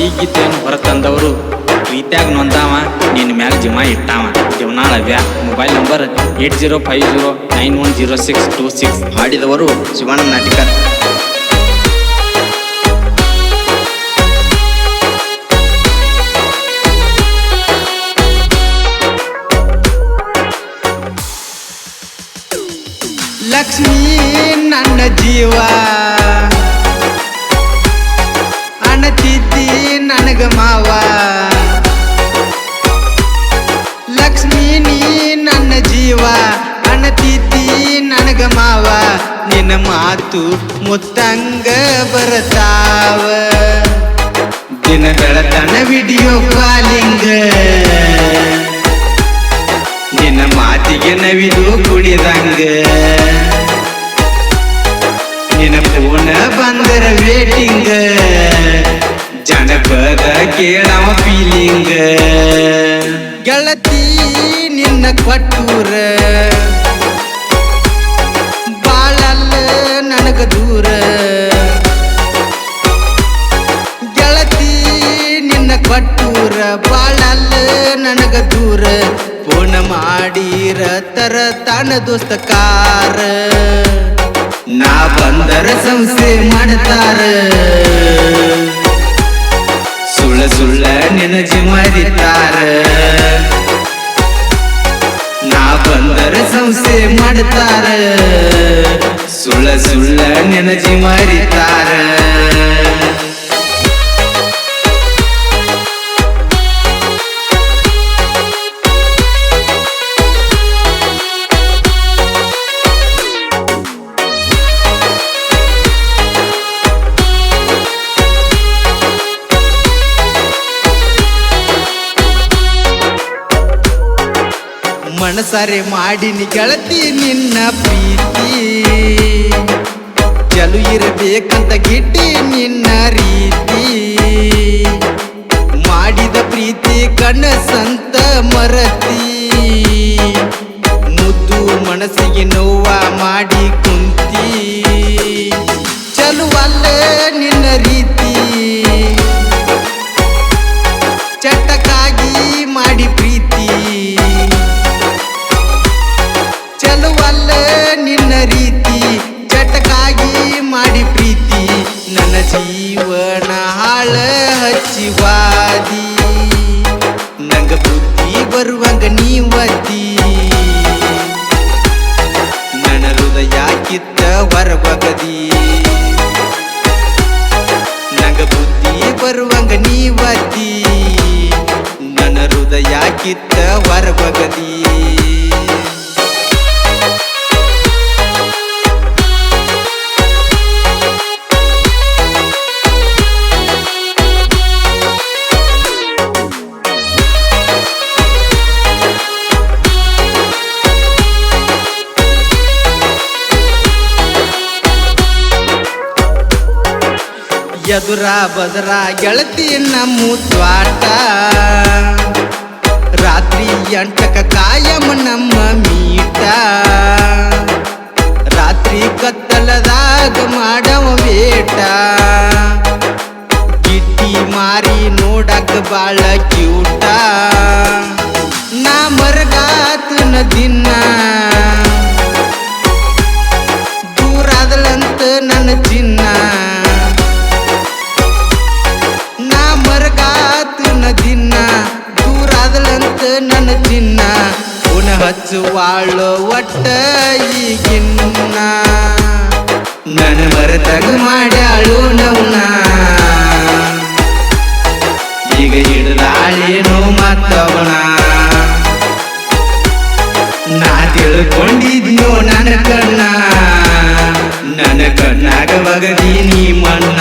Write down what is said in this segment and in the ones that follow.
ಈ ಗೀತೆಯನ್ನು ಹೊರತಂದವರು ಪ್ರೀತ್ಯಾಗ ನೊಂದಾವ ನಿನ್ನ ಮ್ಯಾಲ ಜೀವ ಇಟ್ಟಾವ ಜೀವನಾಳ ವ್ಯಾ. Mobile number 8050910626. ಹಾಡಿದವರು ಶಿವಾನಂದ ನಾಟಿಕರ್. ಲಕ್ಷ್ಮೀ ನನ್ನ ಜೀವ ಅಣತಿದ್ದಿ ನನಗ ಮಾವ. ಲಕ್ಷ್ಮೀ ನೀ ನನ್ನ ಜೀವ ಅಣತಿದ್ದಿ ನನಗ ಮಾವ. ನಿನ್ನ ಮಾತು ಮುತ್ತಂಗ ಬರತಾವ ದಿನ ಬೆಳತನ ವಿಡಿಯೋ ಕಾಲಿಂಗ. ನಿನ್ನ ಮಾತಿಗೆ ನವಿದು ಕುಣಿದಂಗ ನಿನ್ನ ಫೋನ ಬಂದರ ವೇಟಿಂಗ. ಜನಪದ ಕೇಳವ ಫೀಲಿಂಗ. ಗೆಳತಿ ನಿನ್ನ ಕೊಟ್ಟೂರ ಬಾಳಲ್ಲ ನನಗ ದೂರ. ಗೆಳತಿ ನಿನ್ನ ಕೊಟ್ಟೂರ ಬಾಳಲ್ಲ ನನಗ ದೂರ. ಫೋನ್ ಮಾಡಿರ ತರ ತಾನ ದೋಸ್ತ ಕಾರ. ನಾ ಬಂದರ ಸಂಸ್ಥೆ ಮಾಡ್ತಾರ ಸುಳ್ಳ ಸುಳ್ಳ ನೆನಜಿ ಮರಿತಾರ. ನಾ ಬಂದರ ಸಂಸ್ಥೆ ಮಾಡ್ತಾರ ಸುಳ್ಳ ಸುಳ್ಳ ನೆನಜಿ ಮರಿತಾರ. ಮನಸಾರೆ ಮಾಡಿನಿ ಗೆಳತಿ ನಿನ್ನ ಪ್ರೀತಿ. ಚಲು ಇರಬೇಕಂತ ಗಿಟ್ಟಿ ನಿನ್ನ ರೀತಿ. ಮಾಡಿದ ಪ್ರೀತಿ ಕನಸಂತ ಮರತಿ. ಮುದ್ದು ಮನಸ್ಸಿಗೆ ನೋವ ಮಾಡಿ ಕುಂತಿ. ಚಲುವಲ್ಲ ನಿನ್ನ ರೀತಿ ಚಟಕ್ಕಾಗಿ ಮಾಡಿ ಪ್ರೀತಿ. ಚಲುವಲ್ಲ ನಿನ್ನ ರೀತಿ ಚಟಕ್ಕಾಗಿ ಮಾಡಿ ಪ್ರೀತಿ. ನನ್ನ ಜೀವನ ಹಾಳ ಹಚ್ಚಿವಾದಿ ನಂಗ ಬುದ್ಧಿ ಬರುವಂಗ ನೀವತಿ. ನನ್ನ ಹೃದಯ ಕಿತ್ತ ಹೊರಬಗದಿ ನಂಗ ಬುದ್ಧಿ ಬರುವಂಗ ನೀವತಿ. ನನ್ನ ಹೃದಯ ಕಿತ್ತ ಹೊರಬಗದಿ. ಎದುರ ಬದರ ಗೆಳತಿ ನಮ್ಮ ತ್ವಾಟ. ರಾತ್ರಿ 8ಕ ಕಾಯಂ ನಮ್ಮ ಮೀಟ. ರಾತ್ರಿ ಕತ್ತಲದಾಗ ಮಾಡವ ವೇಟ. ಗಿಟ್ಟಿ ಮಾರಿ ನೋಡಕ ಬಾಳ ಕ್ಯೂಟ. ನಾ ಮರಗಾತನ ದಿನ ದೂರಾದಲಂತ ನನ್ನ ಚಿನ್ನ. ದಿನ ದೂರಾದಲಂತ ನನ್ನ ಚಿನ್ನ. ಪುನ ಹಚ್ಚುವಾಳೋ ಒಟ್ಟ ಈಗಿನ್ನ. ನನ್ನ ಮರೆತಾಗ ಮಾಡ್ಯಾಳು ನವ್ನ. ಈಗ ಹಿಡ್ದಾಳೇನೋ ಮತ್ತವನ. ನಾ ತಿಳ್ಕೊಂಡಿದ್ನೋ ನನ್ನ ಕಣ್ಣ. ನನ್ನ ಕಣ್ಣಾಗ ಒಗದೀನಿ ಮಣ್ಣ.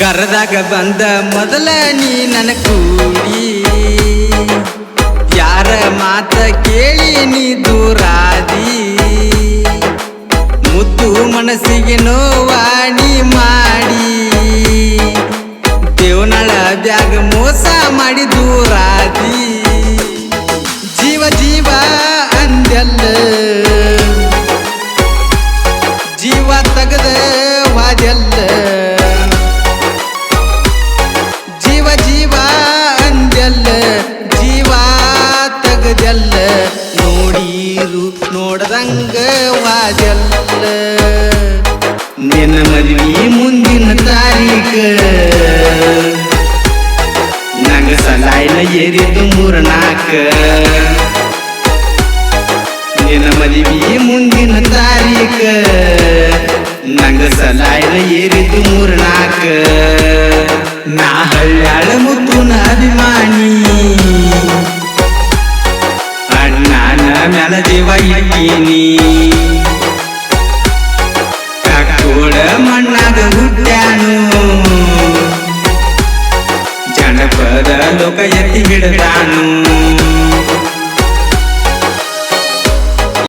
ಕರದಾಗ ಬಂದ ಮೊದಲ ನೀ ನನ್ನ ಕೂಡಿ. ಯಾರ ಮಾತ ಕೇಳಿ ನೀ ದೂರಾದಿ. ಮುದ್ದು ಮನಸ್ಸಿಗೆ ನೋವಾಣಿ ಮಾಡಿ ದೇವನಾಳ ಬ್ಯಾಗ ಮೋಸ ಮಾಡಿ ದೂರಾದಿ ಜೀವ ಜೀವ ಅಂದೆಲ್ಲ ಜೀವ ತಗದ ವಾದೆಲ್ಲ ಜೀವ ಜೀವ ಅಂದೆಲ್ಲ ಜೀವ ತಗದೆಲ್ಲ ನೋಡೀರು ನೋಡದಂಗ ವಾದೆಲ್ಲ ನಿನ್ನ ಮದ್ವಿ ಮುಂದಿನ ತಾರೀಕ ನಂಗ ಸಲಾಯ್ನ ಏರಿದ್ದು 3-4 ನಿನ್ನ ಮದ್ವಿ ಮುಂದಿನ ತಾರೀಕ ನಂಗ ಸಲಾಯ್ನ ಏರಿದ್ದು 3-4 ನಾ ಹಳ್ಯಾಳ ಮುತ್ತುನ ಅಭಿಮಾನಿ ಅಣ್ಣನ ಮ್ಯಾಲ ಜೀವ ಇಟ್ಟೀನಿ ಕಾಕೋಳ ಮಣ್ಣಾಗ ಹುಟ್ಟ್ಯಾನು ಜನಪದ ಲೋಕ ಎತ್ತಿ ಹಿಡದಾನು